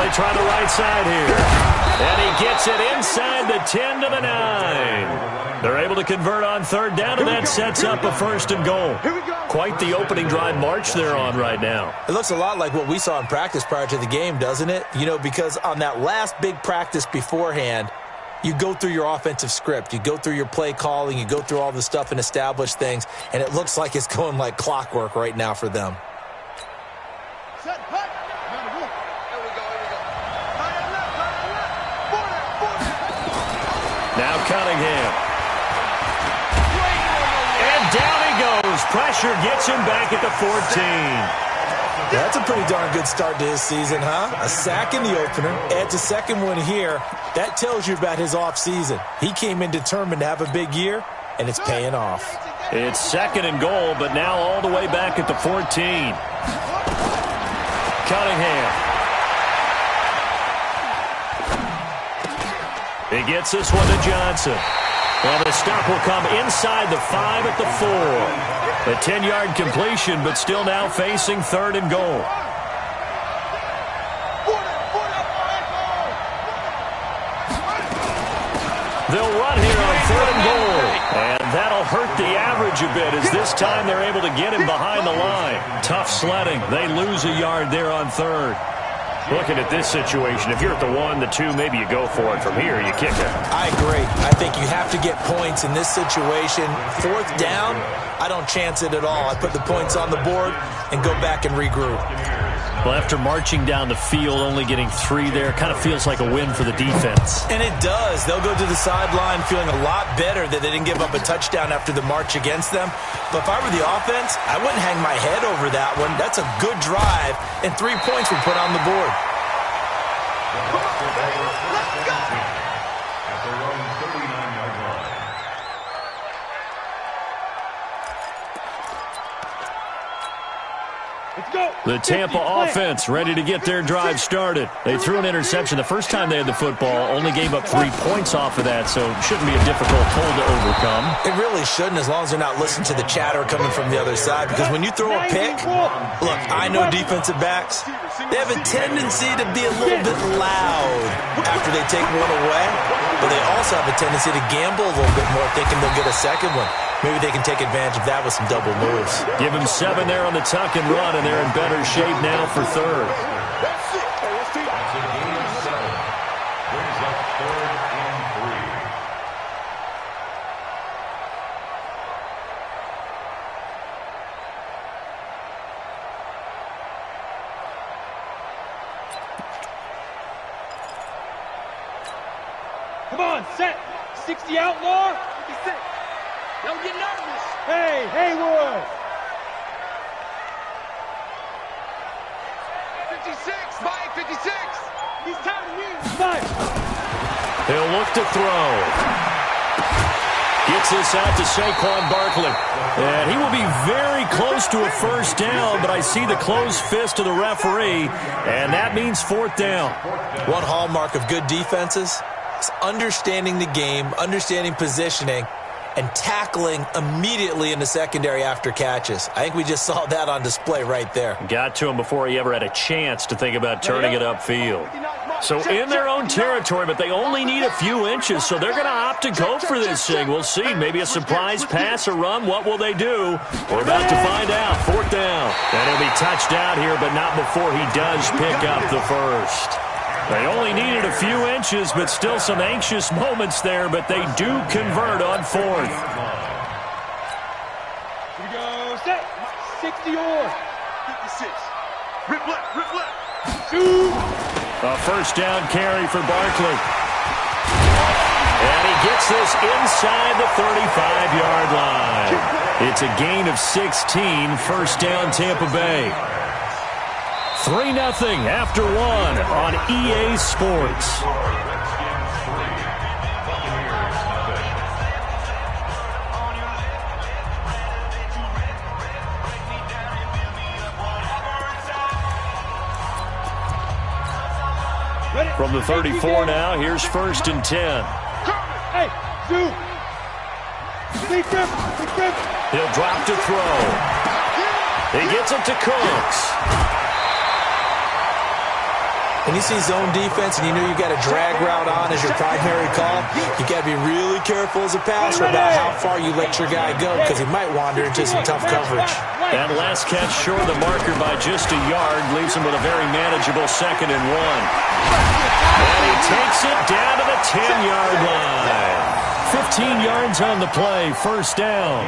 they try the right side here. And he gets it inside the 10 to the 9. They're able to convert on third down, and that sets up a 1st and goal. Quite the opening drive march they're on right now. It looks a lot like what we saw in practice prior to the game, doesn't it? You know, because on that last big practice beforehand, you go through your offensive script. You go through your play calling. You go through all the stuff and establish things, and it looks like it's going like clockwork right now for them. Now Cunningham. And down he goes. Pressure gets him back at the 14. That's a pretty darn good start to his season, huh? A sack in the opener, adds a second one here. That tells you about his offseason. He came in determined to have a big year, and it's paying off. It's 2nd and goal, but now all the way back at the 14. Cunningham. He gets this one to Johnson. Well, the stop will come inside the 5 at the 4. A 10-yard completion, but still now facing 3rd and goal. They'll run here on 3rd and goal. And that'll hurt the average a bit, as this time they're able to get him behind the line. Tough sledding. They lose a yard there on 3rd. Looking at this situation, if you're at the 1, the 2, maybe you go for it. From here, you kick it. I agree. I think you have to get points in this situation. 4th down, I don't chance it at all. I put the points on the board and go back and regroup. Well, after marching down the field, only getting 3 there, kind of feels like a win for the defense. And it does. They'll go to the sideline feeling a lot better that they didn't give up a touchdown after the march against them. But if I were the offense, I wouldn't hang my head over that one. That's a good drive, and 3 points were put on the board. The Tampa offense ready to get their drive started. They threw an interception the first time they had the football, only gave up 3 points off of that, so it shouldn't be a difficult hole to overcome. It really shouldn't, as long as they're not listening to the chatter coming from the other side, because when you throw a pick, look, I know defensive backs, they have a tendency to be a little bit loud after they take one away, but they also have a tendency to gamble a little bit more, thinking they'll get a second one. Maybe they can take advantage of that with some double moves. Give them 7 there on the tuck and run, and they're in better shape now for 3rd. Come on, set. 60 outlaw. 56. Don't get nervous. Hey, Haywood. 56, Mike, 56. He's tired of me. Mike. He'll look to throw. Gets this out to Saquon Barkley. And he will be very close to a 1st down, but I see the closed fist of the referee, and that means 4th down. One hallmark of good defenses is understanding the game, understanding positioning, and tackling immediately in the secondary after catches. I think we just saw that on display right there. Got to him before he ever had a chance to think about turning it upfield. So in their own territory, but they only need a few inches, so they're going to opt to go for this thing. We'll see. Maybe a surprise pass or run. What will they do? We're about to find out. 4th down. And he'll be touched out here, but not before he does pick up the 1st. They only needed a few inches, but still some anxious moments there, but they do convert on 4th. Here we go, set. 60 or 56. Rip left. Shoot. A 1st down carry for Barkley. And he gets this inside the 35-yard line. It's a gain of 16, 1st down Tampa Bay. 3-0 after 1 on EA Sports. From the 34 now, here's 1st and 10. Hey, shoot. Big grip. He'll drop to throw. He gets it to Cooks. When you see zone defense and you know you got a drag route on as your primary call, you got to be really careful as a passer about how far you let your guy go because he might wander into some tough coverage. That last catch short of the marker by just a yard leaves him with a very manageable 2nd and 1. And he takes it down to the 10-yard line. 15 yards on the play, 1st down.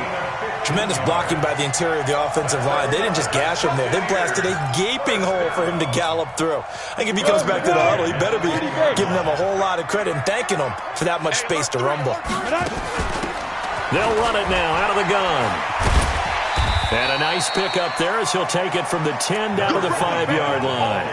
Tremendous blocking by the interior of the offensive line. They didn't just gash him there. They blasted a gaping hole for him to gallop through. I think if he comes back to the huddle, he better be giving them a whole lot of credit and thanking them for that much space to rumble. They'll run it now out of the gun. And a nice pickup there as he'll take it from the 10 down to the 5-yard line.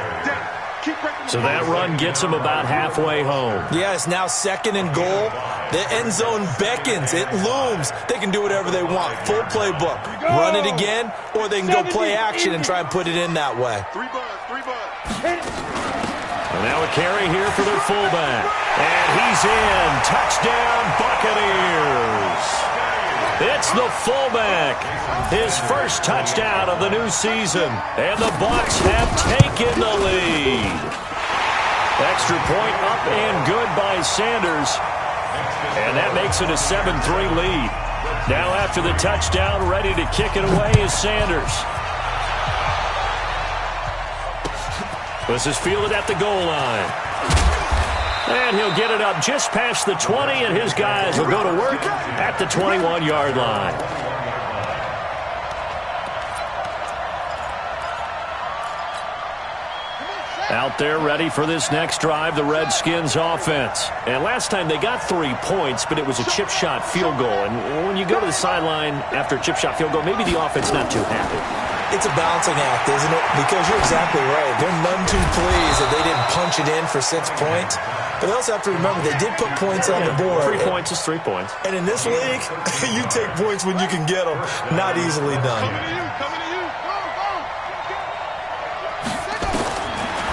So that run gets him about halfway home. Yeah, it's now 2nd and goal. The end zone beckons. It looms. They can do whatever they want. Full playbook. Run it again, or they can go play action and try and put it in that way. And now a carry here for their fullback. And he's in. Touchdown, Buccaneers. It's the fullback. His first touchdown of the new season. And the Bucs have taken the lead. Extra point up and good by Sanders. And that makes it a 7-3 lead. Now after the touchdown, ready to kick it away is Sanders. This is fielded at the goal line. And he'll get it up just past the 20, and his guys will go to work at the 21-yard line. Out there ready for this next drive, the Redskins offense. And last time they got 3 points, but it was a chip shot field goal. And when you go to the sideline after a chip shot field goal, maybe the offense not too happy. It's a balancing act, isn't it? Because you're exactly right. They're none too pleased that they didn't punch it in for 6 points. But they also have to remember they did put points on the board. 3 points is 3 points. And in this league, you take points when you can get them. Not easily done.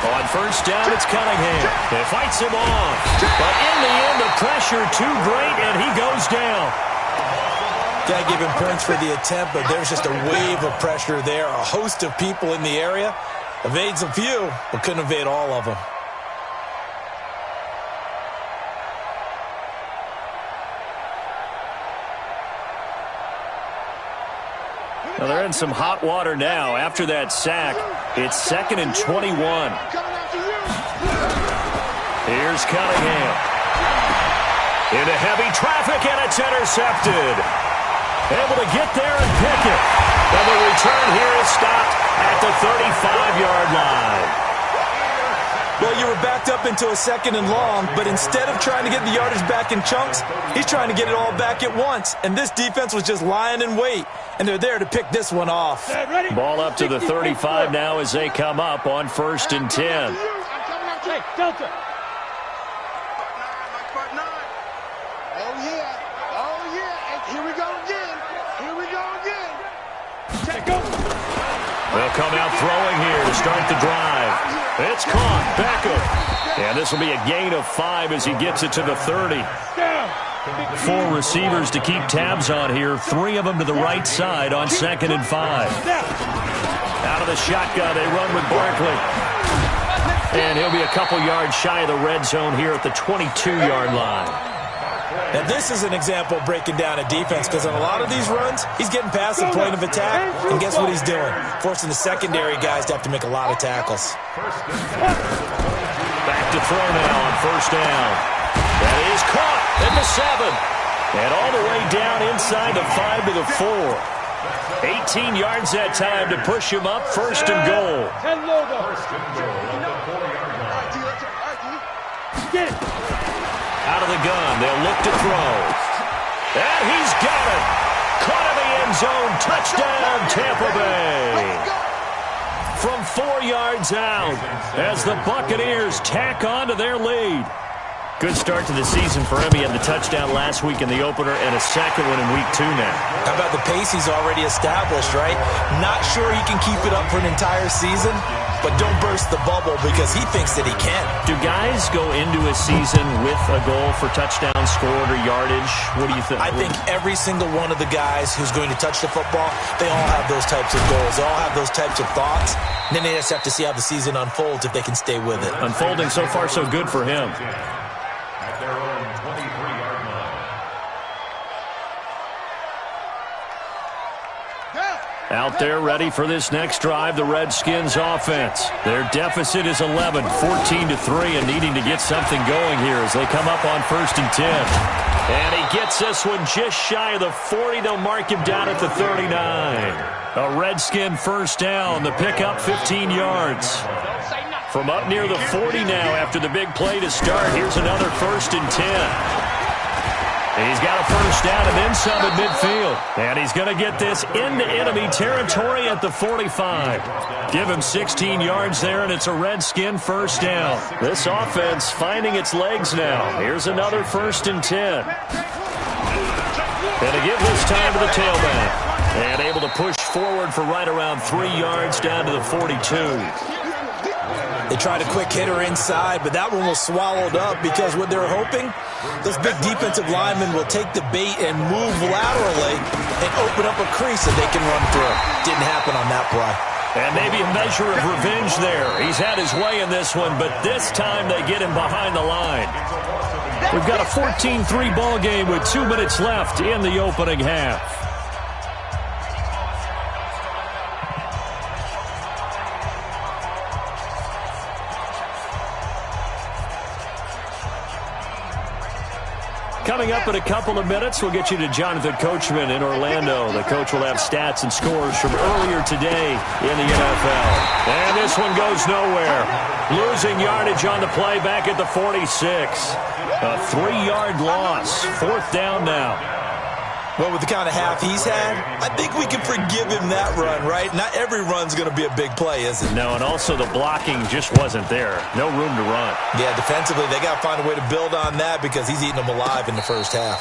On first down, it's Cunningham. He fights him off. But in the end, the pressure too great, and he goes down. Got to give him points for the attempt, but there's just a wave of pressure there. A host of people in the area. Evades a few, but couldn't evade all of them. Well, they're in some hot water now. After that sack, it's 2nd and 21. Here's Cunningham. Into heavy traffic, and it's intercepted. Able to get there and pick it. And the return here is stopped at the 35-yard line. Well, you were backed up into a 2nd and long, but instead of trying to get the yardage back in chunks, he's trying to get it all back at once. And this defense was just lying in wait, and they're there to pick this one off. Ball up to the 35 now as they come up on 1st and 10. Hey, Delta. Oh, yeah. Here we go again. Check go. They'll come out throwing here to start the drive. It's caught. Beckham. And this will be a gain of 5 as he gets it to the 30. 4 receivers to keep tabs on here. 3 of them to the right side on 2nd and 5. Out of the shotgun, they run with Barkley. And he'll be a couple yards shy of the red zone here at the 22-yard line. Now, this is an example of breaking down a defense because on a lot of these runs, he's getting past the point of attack, and guess what he's doing? Forcing the secondary guys to have to make a lot of tackles. Back to throw now on 1st down. That is caught at the 7. And all the way down inside the 5 to the 4. 18 yards that time to push him up, 1st and goal. Get it. Out of the gun, they'll look to throw. And he's got it. Caught in the end zone. Touchdown, Tampa Bay. From 4 yards out as the Buccaneers tack on to their lead. Good start to the season for him. He had the touchdown last week in the opener and a second one in week 2 now. How about the pace he's already established, right? Not sure he can keep it up for an entire season, but don't burst the bubble because he thinks that he can. Do guys go into a season with a goal for touchdowns scored or yardage? What do you think? I think every single one of the guys who's going to touch the football, they all have those types of goals. They all have those types of thoughts. And then they just have to see how the season unfolds if they can stay with it. Unfolding so far so good for him. At their own 23-yard line. Out there ready for this next drive, the Redskins offense. Their deficit is 11, 14-3, and needing to get something going here as they come up on 1st and 10. And he gets this one just shy of the 40. They'll mark him down at the 39. A Redskin first down. The pickup 15 yards. From up near the 40 now after the big play to start. Here's another 1st and 10. He's got a first down and then some at midfield. And he's going to get this into enemy territory at the 45. Give him 16 yards there, and it's a Redskin first down. This offense finding its legs now. Here's another 1st and 10. And to give this time to the tailback. And able to push forward for right around 3 yards down to the 42. They tried a quick hitter inside, but that one was swallowed up because what they're hoping, those big defensive linemen will take the bait and move laterally and open up a crease that they can run through. Didn't happen on that play. And maybe a measure of revenge there. He's had his way in this one, but this time they get him behind the line. We've got a 14-3 ball game with 2 minutes left in the opening half. Coming up in a couple of minutes, we'll get you to Jonathan Coachman in Orlando. The coach will have stats and scores from earlier today in the NFL. And this one goes nowhere. Losing yardage on the play back at the 46. A 3-yard loss. 4th down now. Well, with the kind of half he's had, I think we can forgive him that run, right? Not every run's going to be a big play, is it? No, and also the blocking just wasn't there. No room to run. Yeah, defensively, they got to find a way to build on that because he's eating them alive in the first half.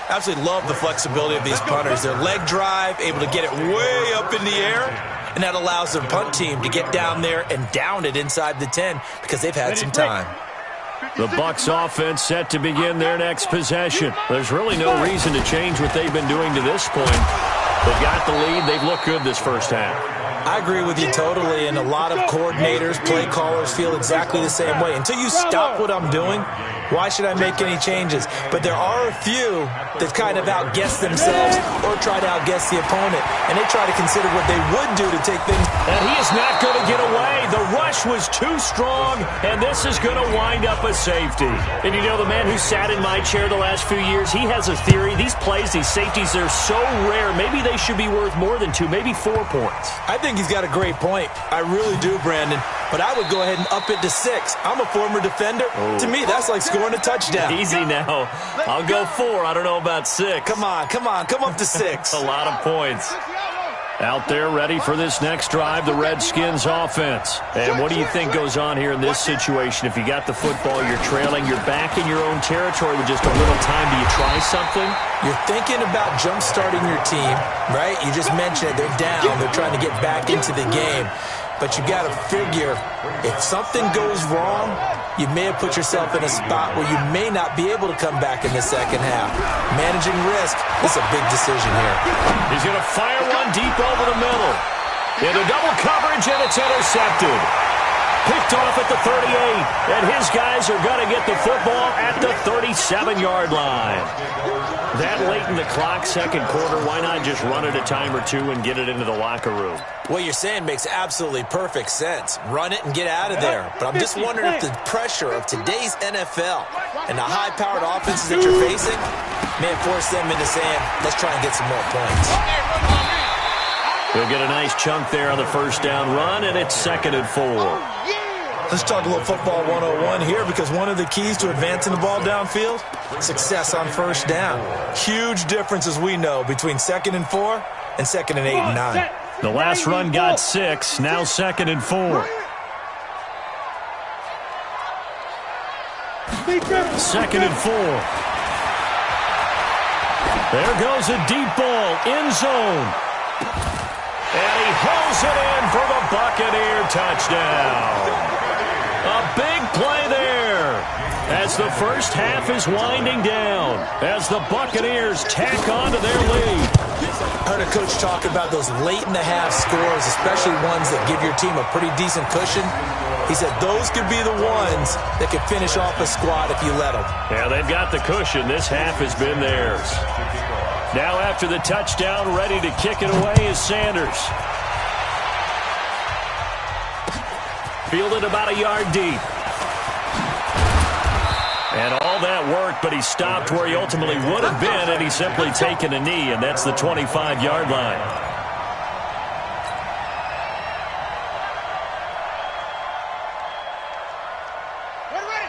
Absolutely love the flexibility of these punters. Their leg drive, able to get it way up in the air, and that allows their punt team to get down there and down it inside the 10 because they've had some time. The Bucs offense set to begin their next possession. There's really no reason to change what they've been doing to this point. They've got the lead. They've looked good this first half. I agree with you totally, and a lot of coordinators, play callers feel exactly the same way. Until you stop what I'm doing, why should I make any changes? But there are a few that kind of outguess themselves or try to outguess the opponent, and they try to consider what they would do to take things. And he is not going to get away. The rush was too strong, and this is going to wind up a safety. And you know, the man who sat in my chair the last few years, he has a theory. These plays, these safeties, they're so rare. Maybe they should be worth more than 2, maybe 4 points. I think he's got a great point. I really do, Brandon. But I would go ahead and up it to 6. I'm a former defender. Oh. To me, that's like scoring a touchdown. Easy now. I'll go 4. I don't know about 6. Come on. Come up to 6. A lot of points. Out there ready for this next drive, the Redskins offense. And what do you think goes on here in this situation? If you got the football, you're trailing, you're back in your own territory with just a little time. Do you try something? You're thinking about jump-starting your team, right? You just mentioned it. They're down. They're trying to get back into the game. But you got to figure, if something goes wrong, you may have put yourself in a spot where you may not be able to come back in the second half. Managing risk is a big decision here. He's going to fire one deep over the middle. Into double coverage, and it's intercepted. Picked off at the 38, and his guys are going to get the football at the 37-yard line. That late in the clock, second quarter, why not just run it a time or 2 and get it into the locker room? What you're saying makes absolutely perfect sense. Run it and get out of there. But I'm just wondering if the pressure of today's NFL and the high-powered offenses that you're facing may have forced them into saying, let's try and get some more points. They'll get a nice chunk there on the first down run, and it's 2nd and 4. Let's talk a little football 101 here, because one of the keys to advancing the ball downfield, success on first down. Huge difference, as we know, between 2nd and 4 and 2nd and 8 and 9. The last run got 6, now 2nd and 4. 2nd and 4. There goes a deep ball, end zone. And he hauls it in for the Buccaneer touchdown. A big play there as the first half is winding down, as the Buccaneers tack on to their lead. I heard a coach talk about those late-in-the-half scores, especially ones that give your team a pretty decent cushion. He said those could be the ones that could finish off a squad if you let them. Yeah, they've got the cushion. This half has been theirs. Now after the touchdown, ready to kick it away is Sanders. Fielded about a yard deep. And all that worked, but he stopped where he ultimately would have been, and he's simply taken a knee, and that's the 25-yard line.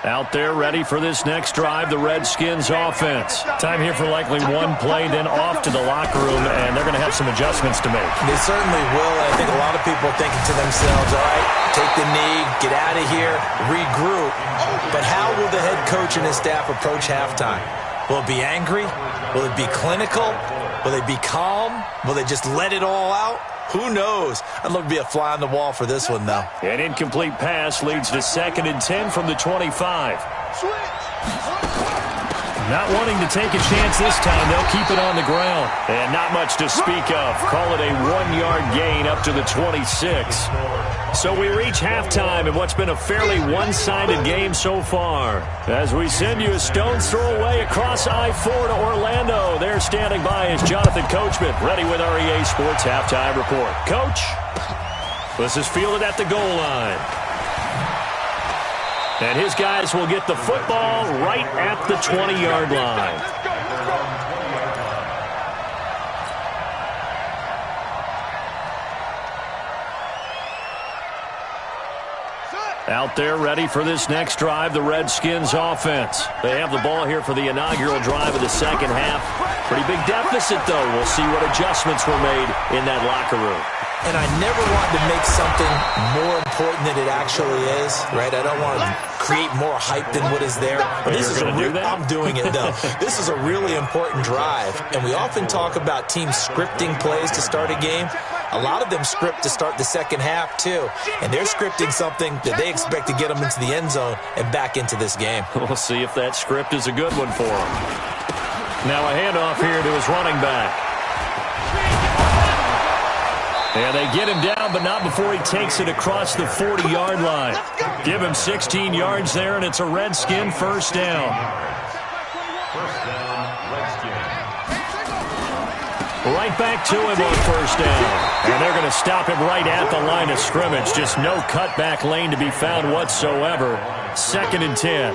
Out there ready for this next drive, the Redskins offense. Time here for likely one play, then off to the locker room, and they're going to have some adjustments to make. They certainly will. I think a lot of people are thinking to themselves, all right, take the knee, get out of here, regroup. But how will the head coach and his staff approach halftime? Will it be angry? Will it be clinical? Will they be calm? Will they just let it all out? Who knows? I'd love to be a fly on the wall for this one, though. An incomplete pass leads to 2nd and 10 from the 25. Not wanting to take a chance this time, they'll keep it on the ground. And not much to speak of. Call it a 1-yard gain up to the 26. So we reach halftime in what's been a fairly one-sided game so far. As we send you a stone's throw away across I-4 to Orlando. There standing by is Jonathan Coachman, ready with REA Sports Halftime Report. Coach, this is fielded at the goal line. And his guys will get the football right at the 20-yard line. Out there ready for this next drive, the Redskins offense. They have the ball here for the inaugural drive of the second half. Pretty big deficit, though. We'll see what adjustments were made in that locker room. And I never want to make something more important than it actually is, right? I don't want to create more hype than what is there. But this is I'm doing it, though. This is a really important drive. And we often talk about teams scripting plays to start a game. A lot of them script to start the second half, too. And they're scripting something that they expect to get them into the end zone and back into this game. We'll see if that script is a good one for them. Now a handoff here to his running back. And they get him down, but not before he takes it across the 40-yard line. Give him 16 yards there, and it's a Redskin first down. First down, Redskins. Right back to him on first down. And they're going to stop him right at the line of scrimmage. Just no cutback lane to be found whatsoever. 2nd and 10.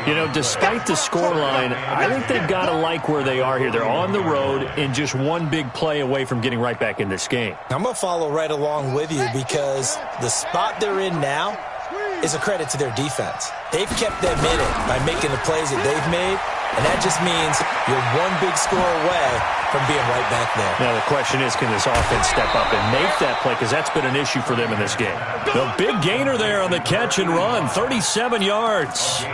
You know, despite the scoreline, I think they've got to like where they are here. They're on the road and just one big play away from getting right back in this game. I'm going to follow right along with you because the spot they're in now is a credit to their defense. They've kept them in it by making the plays that they've made, and that just means you're one big score away from being right back there. Now the question is, can this offense step up and make that play? Because that's been an issue for them in this game. The big gainer there on the catch and run, 37 yards.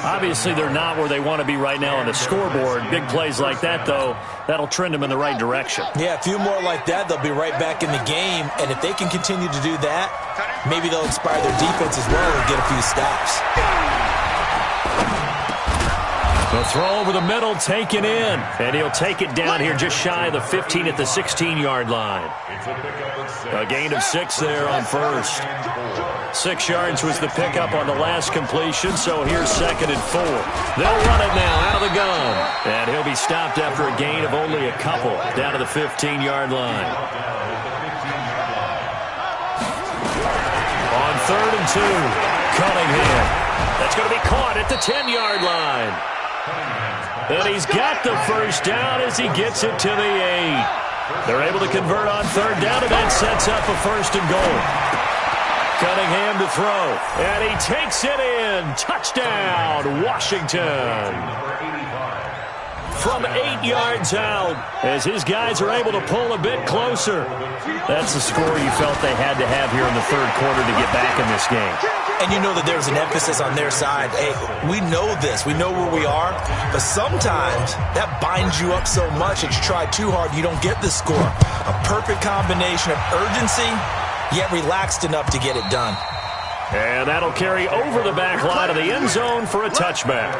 Obviously, they're not where they want to be right now on the scoreboard. Big plays like that, though, that'll trend them in the right direction. Yeah, a few more like that, they'll be right back in the game. And if they can continue to do that, maybe they'll inspire their defense as well and get a few stops. The throw over the middle, taken in. And he'll take it down here just shy of the 15 at the 16-yard line. A gain of 6 there on first. 6 yards was the pickup on the last completion, so here's 2nd and 4. They'll run it now out of the gun. And he'll be stopped after a gain of only a couple down to the 15-yard line. On 3rd and 2, Cunningham. That's going to be caught at the 10-yard line. And he's got the first down as he gets it to the 8. They're able to convert on 3rd down, and that sets up a 1st and goal. Cunningham to throw, and he takes it in. Touchdown, Washington. from 8 yards out as his guys are able to pull a bit closer. That's the score you felt they had to have here in the third quarter to get back in this game. And you know that there's an emphasis on their side. Hey, we know this. We know where we are. But sometimes that binds you up so much that you try too hard, you don't get the score. A perfect combination of urgency, yet relaxed enough to get it done. And that'll carry over the back line of the end zone for a touchback.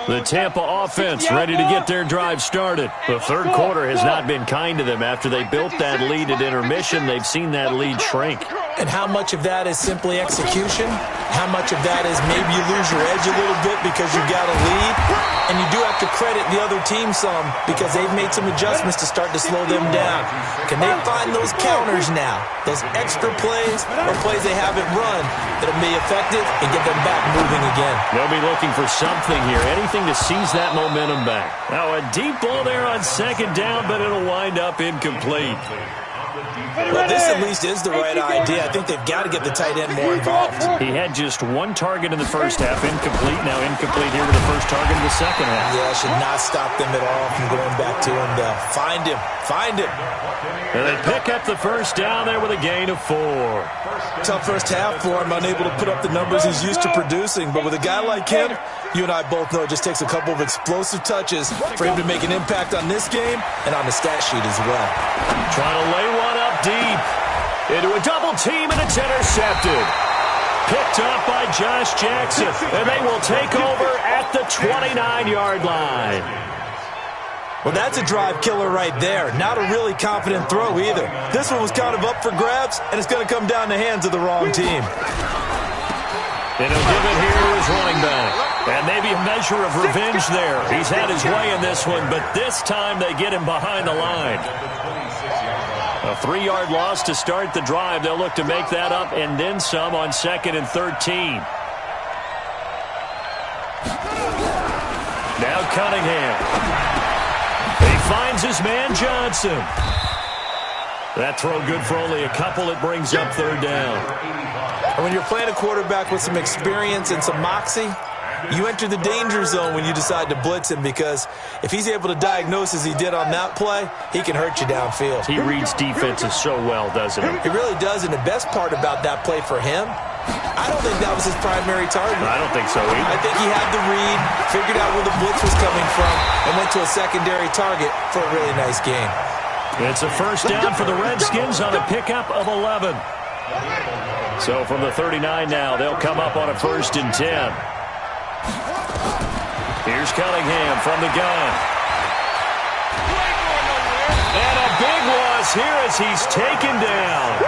The Tampa offense ready to get their drive started. The third quarter has not been kind to them. After they built that lead at intermission, they've seen that lead shrink. And how much of that is simply execution? How much of that is maybe you lose your edge a little bit because you got a lead? And you do have to credit the other team some because they've made some adjustments to start to slow them down. Can they find those counters now, those extra plays or plays they haven't run that'll be effective and get them back moving again? They'll be looking for something here, anything to seize that momentum back. Now a deep ball there on second down, but it'll wind up incomplete. Well, this at least is the right idea. I think they've got to get the tight end more involved. He had just one target in the first half, incomplete. Now incomplete here with the first target in the second half. Yeah, should not stop them at all from going back to him, though. Find him. Find him. And they pick up the first down there with a gain of 4. Tough first half for him, unable to put up the numbers he's used to producing. But with a guy like him, you and I both know it just takes a couple of explosive touches for him to make an impact on this game and on the stat sheet as well. Trying to lay one up deep into a double team, and it's intercepted. Picked up by Josh Jackson, and they will take over at the 29-yard line. Well, that's a drive killer right there. Not a really confident throw either. This one was kind of up for grabs, and it's going to come down the hands of the wrong team. And he'll give it here to his running back. And maybe a measure of revenge there. He's had his way in this one, but this time they get him behind the line. A 3-yard loss to start the drive. They'll look to make that up and then some on 2nd and 13. Now Cunningham. He finds his man Johnson. That throw good for only a couple. It brings up 3rd down. And when you're playing a quarterback with some experience and some moxie, you enter the danger zone when you decide to blitz him, because if he's able to diagnose as he did on that play, he can hurt you downfield. He reads defenses so well, doesn't he? He really does, and the best part about that play for him, I don't think that was his primary target. I don't think so either. I think he had the read, figured out where the blitz was coming from, and went to a secondary target for a really nice game. It's a first down for the Redskins on a pickup of 11. So from the 39 now, they'll come up on a 1st and 10. Here's Cunningham from the gun. And a big loss here as he's taken down.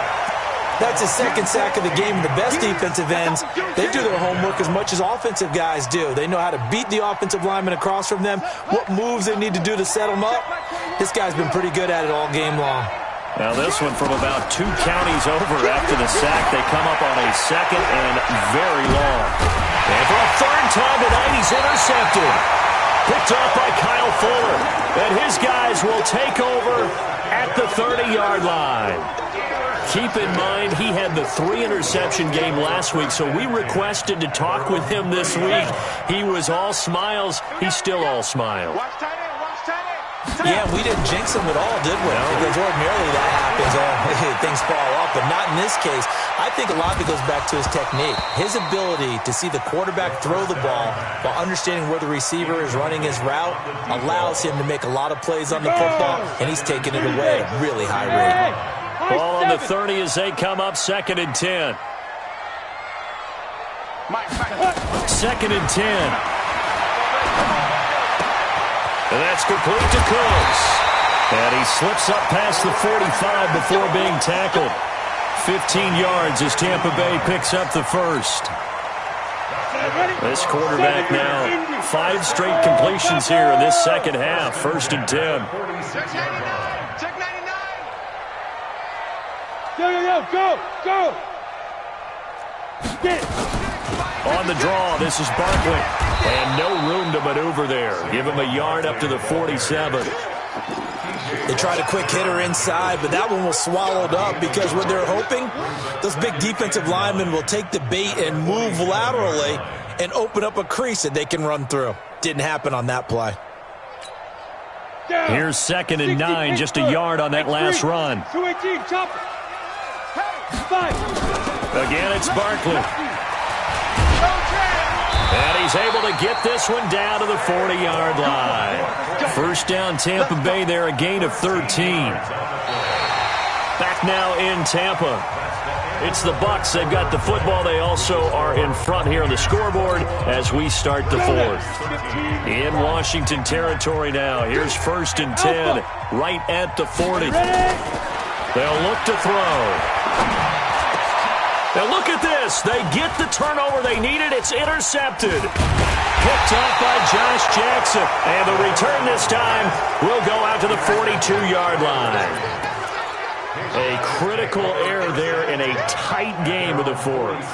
That's his 2nd sack of the game. The best defensive ends, they do their homework as much as offensive guys do. They know how to beat the offensive lineman across from them, what moves they need to do to set them up. This guy's been pretty good at it all game long. Now this one from about 2 counties over after the sack. They come up on a 2nd and very long. And for a 3rd time tonight, he's intercepted. Picked off by Kyle Fuller. And his guys will take over at the 30-yard line. Keep in mind, he had the 3-interception game last week, so we requested to talk with him this week. He was all smiles. He's still all smiles. Yeah, we didn't jinx him at all, did we? No. Because ordinarily that happens. Things fall off, but not in this case. I think a lot of it goes back to his technique. His ability to see the quarterback throw the ball while understanding where the receiver is running his route allows him to make a lot of plays on the football, and he's taking it away at a really high rate. Ball on the 30 as they come up 2nd and 10. 2nd and 10. And that's complete to Cooks. And he slips up past the 45 before being tackled. 15 yards as Tampa Bay picks up the first. This quarterback now 5 straight completions here in this 2nd half. 1st and 10. Check 99. Go. On the draw, this is Barkley. And no room to maneuver there. Give him a yard up to the 47. They tried a quick hitter inside, but that one was swallowed up because what they're hoping, those big defensive linemen will take the bait and move laterally and open up a crease that they can run through. Didn't happen on that play. Here's 2nd and 9, just a yard on that last run. Again, it's Barkley. And he's able to get this one down to the 40-yard line. First down, Tampa Bay there, a gain of 13. Back now in Tampa. It's the Bucs. They've got the football. They also are in front here on the scoreboard as we start the 4th. In Washington territory now. Here's 1st and 10, right at the 40. They'll look to throw. Now look at this. They get the turnover they needed. It's intercepted. Picked off by Josh Jackson. And the return this time will go out to the 42-yard line. A critical error there in a tight game of the 4th.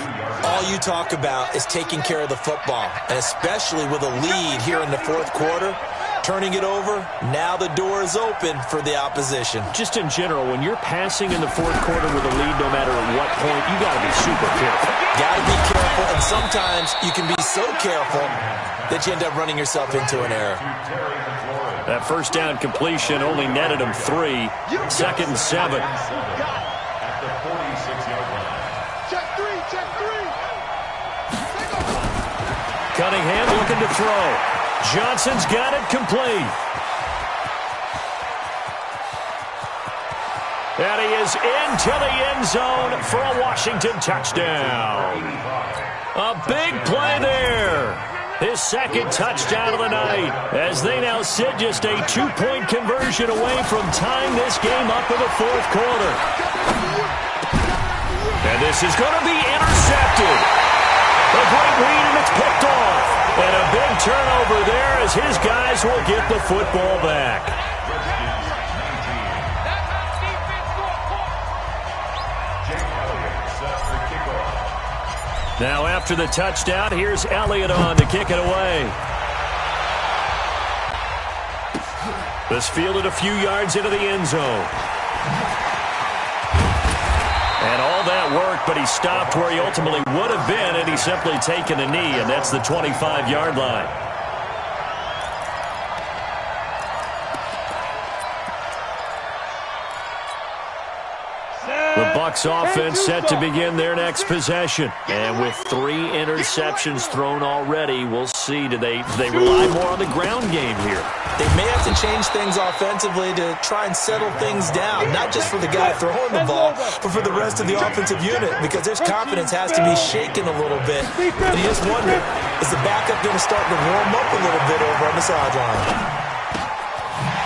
All you talk about is taking care of the football, and especially with a lead here in the 4th quarter. Turning it over, now the door is open for the opposition. Just in general, when you're passing in the 4th quarter with a lead, no matter at what point, you got to be super careful. Got to be careful, and sometimes you can be so careful that you end up running yourself into an error. That first down completion only netted him 3. 2nd and 7. At the 46-yard line. Check 3, check 3. Cunningham looking to throw. Johnson's got it complete. And he is into the end zone for a Washington touchdown. A big play there. His 2nd touchdown of the night as they now sit just a 2-point conversion away from tying this game up in the 4th quarter. And this is going to be intercepted. A great read, and it's picked off. And a big turnover there as his guys will get the football back. Now after the touchdown, here's Elliott on to kick it away. This fielded a few yards into the end zone. And all that worked, but he stopped where he ultimately would have been, and he's simply taken a knee, and that's the 25-yard line. The Bucs offense set to begin their next possession. And with 3 interceptions thrown already, we'll see. Do they rely more on the ground game here? They may have to change things offensively to try and settle things down, not just for the guy throwing the ball, but for the rest of the offensive unit, because their confidence has to be shaken a little bit. And you just wonder, is the backup going to start to warm up a little bit over on the sideline?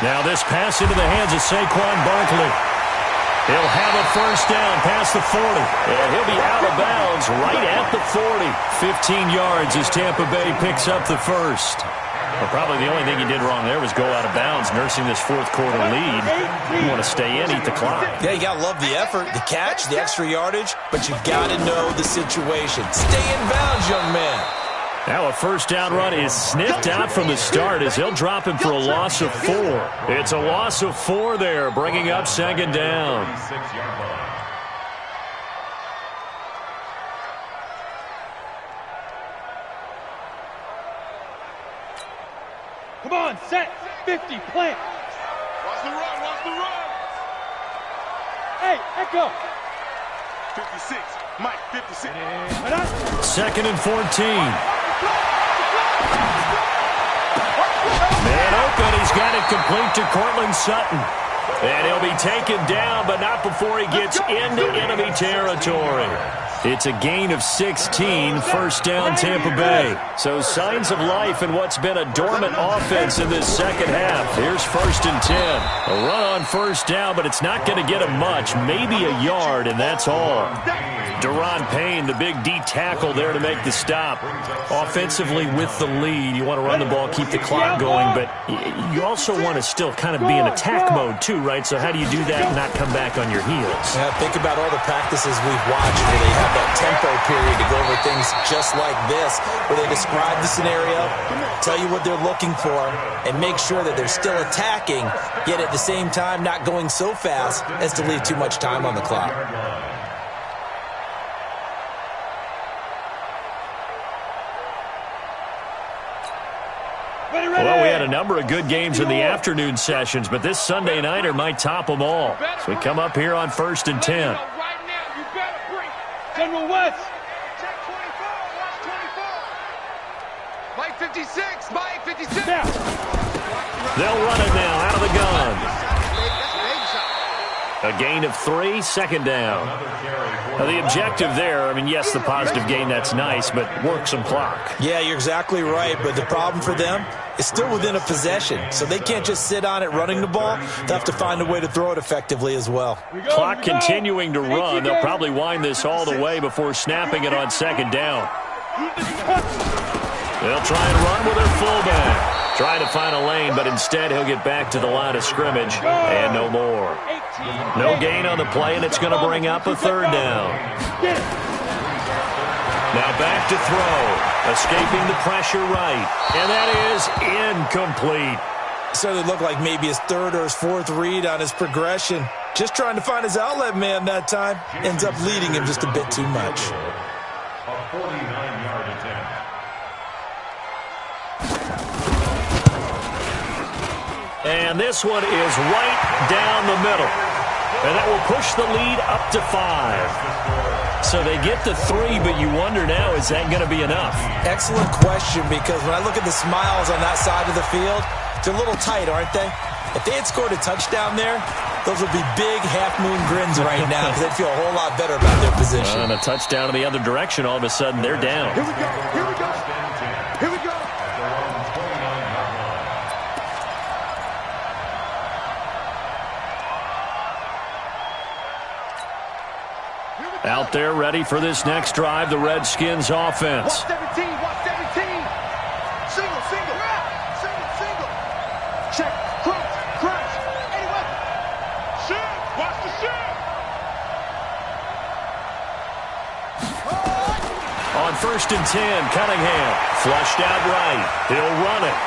Now this pass into the hands of Saquon Barkley. He'll have a first down past the 40. And he'll be out of bounds right at the 40. 15 yards as Tampa Bay picks up the first. Well, probably the only thing he did wrong there was go out of bounds, nursing this 4th quarter lead. You want to stay in, eat the clock. Yeah, you got to love the effort, the catch, the extra yardage, but you got to know the situation. Stay in bounds, young man. Now a first down run is sniffed out from the start as he'll drop him for a loss of 4. It's a loss of 4 there, bringing up 2nd down. Come on, set, 50, plant. Watch the run, watch the run. Hey, echo. 56, Mike, 56. 2nd and 14. Man open, he's got it complete to Cortland Sutton. And he'll be taken down, but not before he gets into enemy territory. It's a gain of 16, first down Tampa Bay. So signs of life in what's been a dormant offense in this second half. Here's 1st and 10. A run on first down, but it's not going to get him much. Maybe a yard, and that's all. Deron Payne, the big D tackle there to make the stop. Offensively with the lead, you want to run the ball, keep the clock going, but you also want to still kind of be in attack mode too, right? So how do you do that and not come back on your heels? Yeah, think about all the practices we've watched where they have have that tempo period to go over things just like this, where they describe the scenario, tell you what they're looking for, and make sure that they're still attacking, yet at the same time not going so fast as to leave too much time on the clock. Well, we had a number of good games in the afternoon sessions, but this Sunday nighter might top them all. So we come up here on 1st and 10. Right now, you better bring General West. Check 24, watch 24. Mike 56, Mike 56. They'll run it now out of the gun. A gain of 3, 2nd down. Now, the objective there, I mean, yes, the positive gain, that's nice, but work some clock. Yeah, you're exactly right, but the problem for them is still within a possession, so they can't just sit on it running the ball. They'll have to find a way to throw it effectively as well. Clock continuing to run. They'll probably wind this all the way before snapping it on 2nd down. They'll try and run with their fullback. Trying to find a lane, but instead he'll get back to the line of scrimmage and no more. No gain on the play, and it's going to bring up a 3rd down. Now back to throw. Escaping the pressure right. And that is incomplete. So it looked like maybe his 3rd or his 4th read on his progression. Just trying to find his outlet man that time. Ends up leading him just a bit too much. A 49-yard attempt. And this one is right down the middle. And that will push the lead up to 5. So they get the 3, but you wonder now, is that going to be enough? Excellent question, because when I look at the smiles on that side of the field, they're a little tight, aren't they? If they had scored a touchdown there, those would be big half-moon grins right now, because they'd feel a whole lot better about their position. And a touchdown in the other direction, all of a sudden they're down. Here we go, here we go, here we go. Out there ready for this next drive, the Redskins offense. Watch 17, watch 17. Single, single, single, single. Check, crouch, anyway. Shoot, watch the shoot. On 1st and 10, Cunningham flushed out right. He'll run it.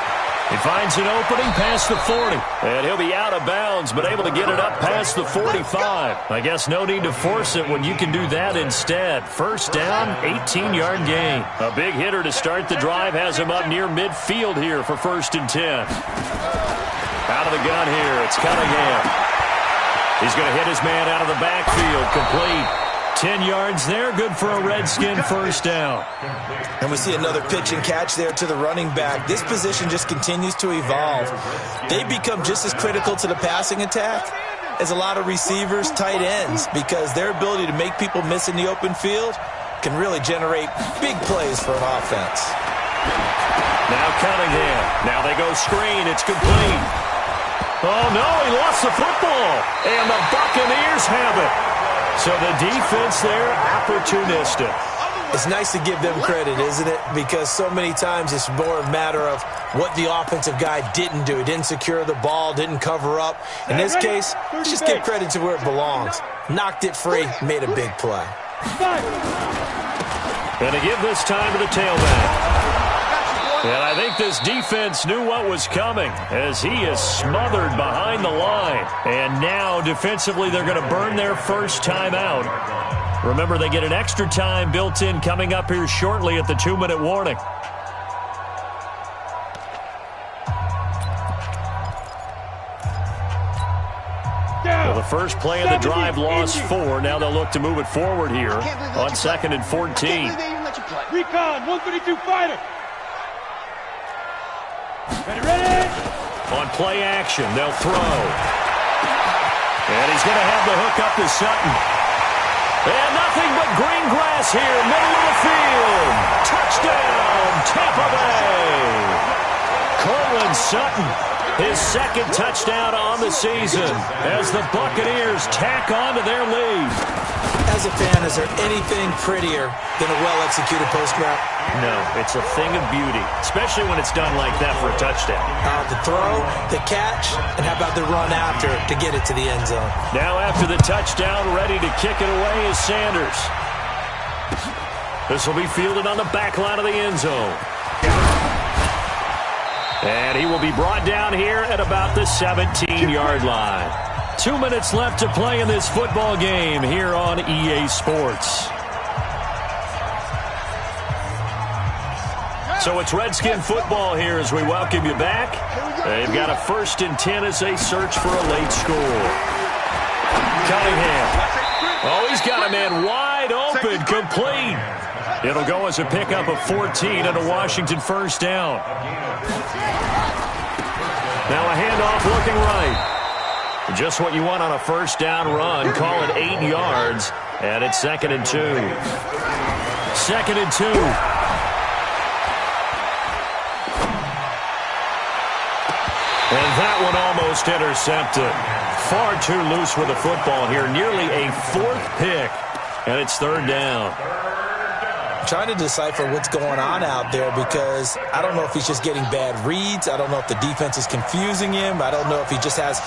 He finds an opening past the 40. And he'll be out of bounds, but able to get it up past the 45. I guess no need to force it when you can do that instead. 1st down, 18-yard gain. A big hitter to start the drive has him up near midfield here for 1st and 10. Out of the gun here, it's Cunningham. He's going to hit his man out of the backfield, complete. 10 yards there, good for a Redskin 1st down. And we see another pitch and catch there to the running back. This position just continues to evolve. They become just as critical to the passing attack as a lot of receivers, tight ends, because their ability to make people miss in the open field can really generate big plays for an offense. Now Cunningham. Now they go screen. It's complete. Oh, no, he lost the football. And the Buccaneers have it. So the defense there, opportunistic. It's nice to give them credit, isn't it? Because so many times it's more a matter of what the offensive guy didn't do. He didn't secure the ball, didn't cover up. In this case, let's just give credit to where it belongs. Knocked it free, made a big play. Going to give this time to the tailback. And I think this defense knew what was coming as he is smothered behind the line. And now defensively they're going to burn their first time out. Remember, they get an extra time built in coming up here shortly at the 2-minute warning. Well, the first play of the drive lost 4. Now they'll look to move it forward here on 2nd and 14. Recon, 132 fighter. Ready? On play action, they'll throw. And he's going to have the hook up to Sutton. And nothing but green grass here, middle of the field. Touchdown, Tampa Bay. Cortland Sutton, his 2nd touchdown on the season as the Buccaneers tack on to their lead. As a fan, is there anything prettier than a well-executed post route? No, it's a thing of beauty, especially when it's done like that for a touchdown. The throw, the catch, and how about the run after to get it to the end zone? Now after the touchdown, ready to kick it away is Sanders. This will be fielded on the back line of the end zone. And he will be brought down here at about the 17-yard line. 2 minutes left to play in this football game here on EA Sports. So it's Redskin football here as we welcome you back. They've got a 1st and 10 as they search for a late score. Cunningham. Oh, he's got a man wide open, complete. It'll go as a pickup of 14 and a Washington 1st down. Now a handoff looking right. Just what you want on a 1st down run. Call it 8 yards, and it's 2nd and 2. 2nd and 2. And that one almost intercepted. Far too loose with the football here. Nearly a 4th pick. And it's 3rd down. I'm trying to decipher what's going on out there because I don't know if he's just getting bad reads. I don't know if the defense is confusing him. I don't know if he just has,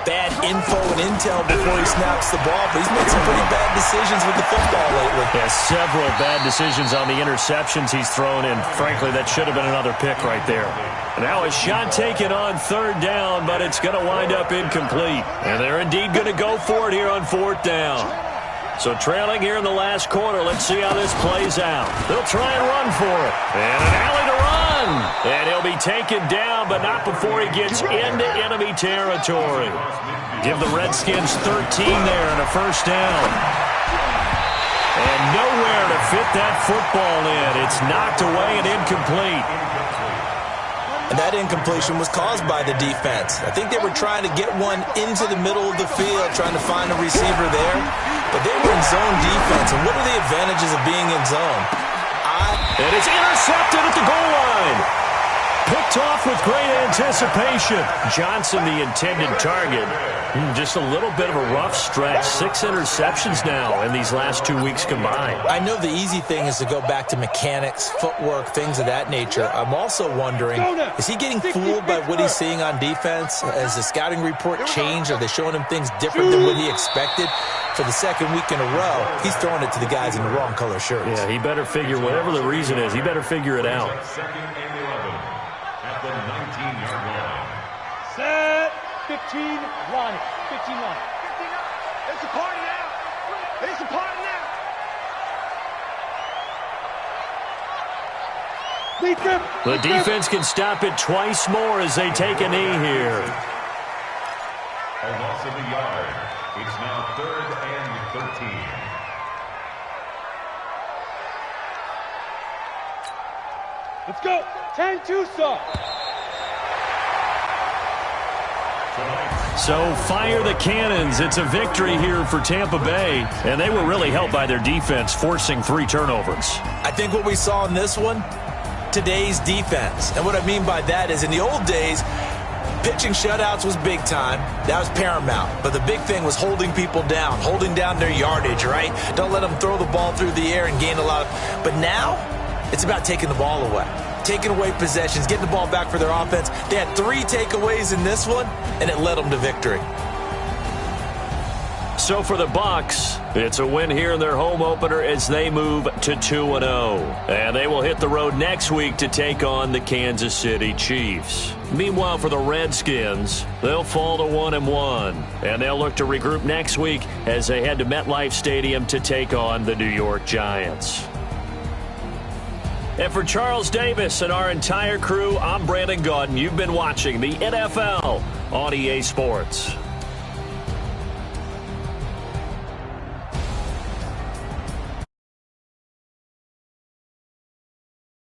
bad info and intel before he snaps the ball. But he's made some pretty bad decisions with the football lately. Yeah, several bad decisions on the interceptions he's thrown, and frankly, that should have been another pick right there. Now a shot taken on 3rd down, but it's going to wind up incomplete. And they're indeed going to go for it here on 4th down. So trailing here in the last quarter, let's see how this plays out. They'll try and run for it. And an alley to run. And he'll be taken down, but not before he gets into enemy territory. Give the Redskins 13 there and a 1st down. And nowhere to fit that football in. It's knocked away and incomplete. And that incompletion was caused by the defense. I think they were trying to get one into the middle of the field, trying to find a receiver there. But they were in zone defense. And what are the advantages of being in zone? And it's intercepted at the goal line. Picked off with great anticipation. Johnson, the intended target. Just a little bit of a rough stretch. 6 interceptions now in these last 2 weeks combined. I know the easy thing is to go back to mechanics, footwork, things of that nature. I'm also wondering, is he getting fooled by what he's seeing on defense? Has the scouting report changed? Are they showing him things different than what he expected? For the 2nd week in a row, he's throwing it to the guys in the wrong color shirts. Yeah, he better figure, whatever the reason is, he better figure it out. 2nd and 11 at the 19-yard line. Set. 15 line. 15 line. It's a party now. It's a party now. The defense can stop it twice more as they take a knee here. A loss of the yard. It's now 3rd and 13. Let's go. 10-2 saw. So fire the cannons. It's a victory here for Tampa Bay, and they were really helped by their defense forcing 3 turnovers. I think what we saw in this one, today's defense. And what I mean by that is in the old days, pitching shutouts was big time. That was paramount. But the big thing was holding people down, holding down their yardage, right? Don't let them throw the ball through the air and gain a lot. But now, it's about taking the ball away. Taking away possessions, getting the ball back for their offense. They had 3 takeaways in this one, and it led them to victory. So for the Bucs, it's a win here in their home opener as they move to 2-0. And they will hit the road next week to take on the Kansas City Chiefs. Meanwhile, for the Redskins, they'll fall to 1-1. And they'll look to regroup next week as they head to MetLife Stadium to take on the New York Giants. And for Charles Davis and our entire crew, I'm Brandon Gaudin. You've been watching the NFL on EA Sports.